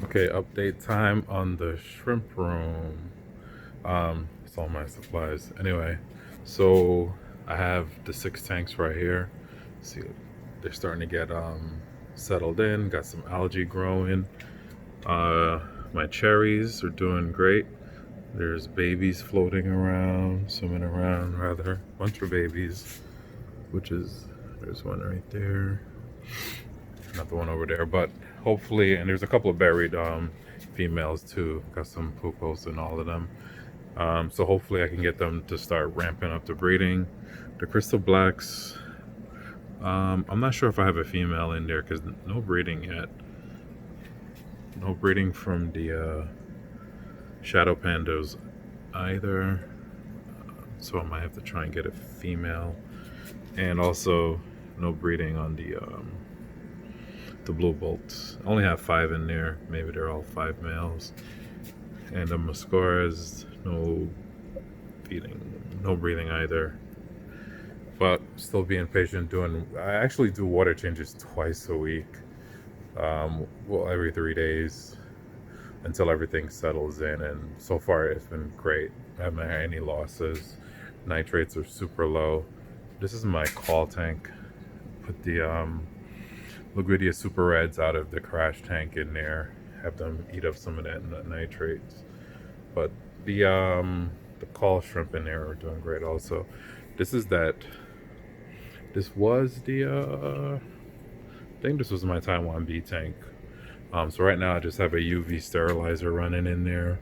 Okay, update time on the shrimp room. It's all my supplies. Anyway, so I have the 6 tanks right here. See, they're starting to get settled in. Got some algae growing. Uh, my cherries are doing great. There's babies floating around, swimming around rather. Bunch of babies, which is there's one right there. Not the one over there, but hopefully, and there's a couple of buried females too. Got some pupils in all of them. So hopefully I can get them to start ramping up the breeding. The crystal blacks, I'm not sure if I have a female in there because no breeding yet. No breeding from the shadow pandas either. So I might have to try and get a female. And also no breeding on the blue bolts. I only have 5 in there. Maybe they're all 5 males. And the mascaras, no feeding, no breathing either. But still being patient. I actually do water changes twice a week. Well, every 3 days until everything settles in. And so far, it's been great. I haven't had any losses. Nitrates are super low. This is my call tank. Put the Liquidia Super Reds out of the crash tank in there. Have them eat up some of that nitrates. But the call shrimp in there are doing great also. This is that. This was the I think this was my Taiwan B tank. So right now I just have a UV sterilizer running in there.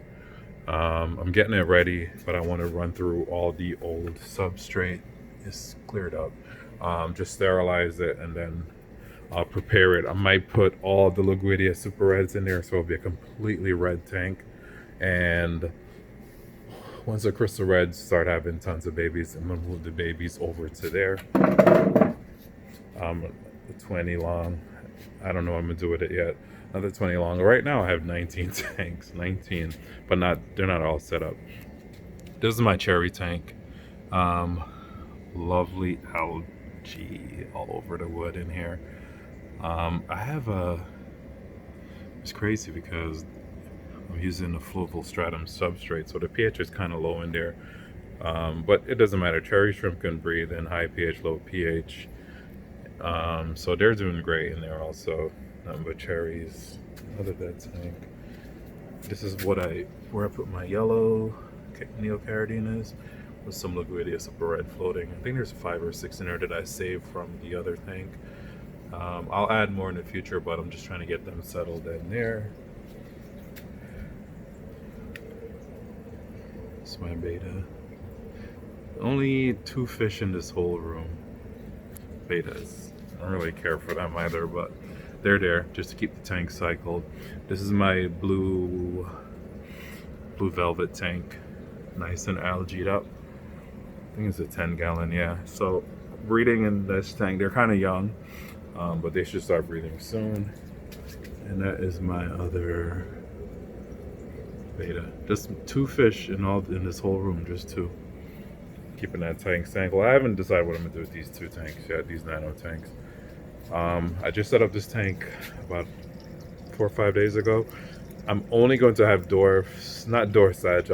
I'm getting it ready, but I want to run through all the old substrate. It's cleared up. Just sterilize it and then I'll prepare it. I might put all the Liquidia Super Reds in there so it'll be a completely red tank. And once the Crystal Reds start having tons of babies, I'm gonna move the babies over to there. The 20 long. I don't know what I'm gonna do with it yet. Another 20 long. Right now I have 19 tanks, 19, but they're not all set up. This is my cherry tank. Lovely algae all over the wood in here. I have it's crazy because I'm using the fluval stratum substrate, so the pH is kind of low in there. But it doesn't matter. Cherry shrimp can breathe in high pH, low pH. So they're doing great in there also. But cherries, another dead tank. This is where I put my yellow neocaridines with some Liquidia Super Red floating. I think there's 5 or 6 in there that I saved from the other tank. I'll add more in the future, but I'm just trying to get them settled in there. It's my beta. Only 2 fish in this whole room. Betas. I don't really care for them either, but they're there just to keep the tank cycled. This is my blue velvet tank. Nice and algaed up. I think it's a 10-gallon, yeah. So breeding in this tank, they're kind of young, but they should start breeding soon. And that is my other beta. Just 2 fish in this whole room, just 2. Keeping that tank stank. Well, I haven't decided what I'm gonna do with these 2 tanks yet, these nano tanks. I just set up this tank about 4 or 5 days ago. I'm only going to have not dwarf sage,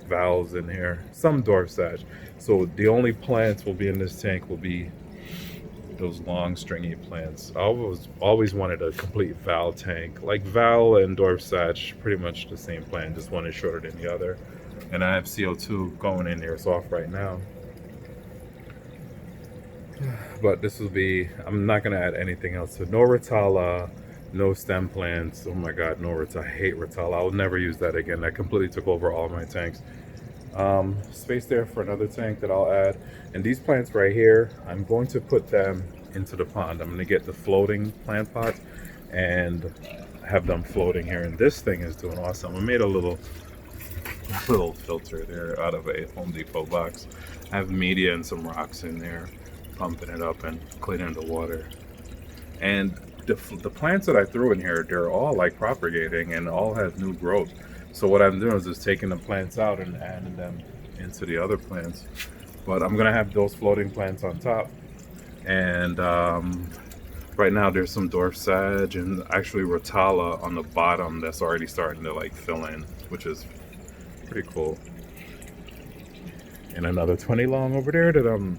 valves in here. Some dwarf sage. So the only plants will be in this tank will be those long stringy plants. I always wanted a complete val tank. Like val and dwarf sage, pretty much the same plant, just one is shorter than the other. And I have CO2 going in there. It's off right now. But this will be, I'm not going to add anything else. So no Rotala, no stem plants. Oh my God, no Rotala. I hate Rotala. I'll never use that again. That completely took over all my tanks. Space there for another tank that I'll add. And these plants right here, I'm going to put them into the pond. I'm going to get the floating plant pot and have them floating here. And this thing is doing awesome. I made a little filter there out of a Home Depot box. I have media and some rocks in there, pumping it up and cleaning the water. And the plants that I threw in here, they're all like propagating and all have new growth. So what I'm doing is just taking the plants out and adding them into the other plants. But I'm gonna have those floating plants on top, and Right now there's some dwarf sage and actually rotala on the bottom that's already starting to like fill in, which is pretty cool. And another 20 long over there that I'm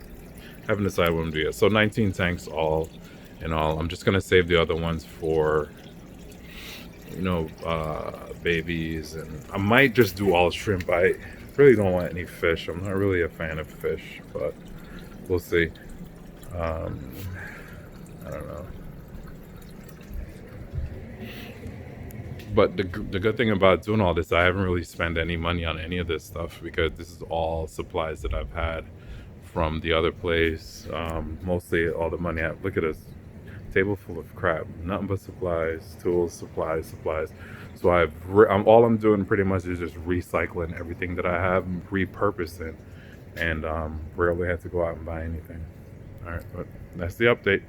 haven't decided what I'm doing yet. So 19 tanks all in all. I'm just gonna save the other ones for, you know, babies, and I might just do all shrimp. I really don't want any fish. I'm not really a fan of fish, but we'll see. um, I don't know. But the good thing about doing all this, I haven't really spent any money on any of this stuff because this is all supplies that I've had from the other place. Mostly all the money. Look at this table full of crap, nothing but supplies, tools, supplies. So all I'm doing pretty much is just recycling everything that I have, repurposing, and rarely have to go out and buy anything. All right, but that's the update.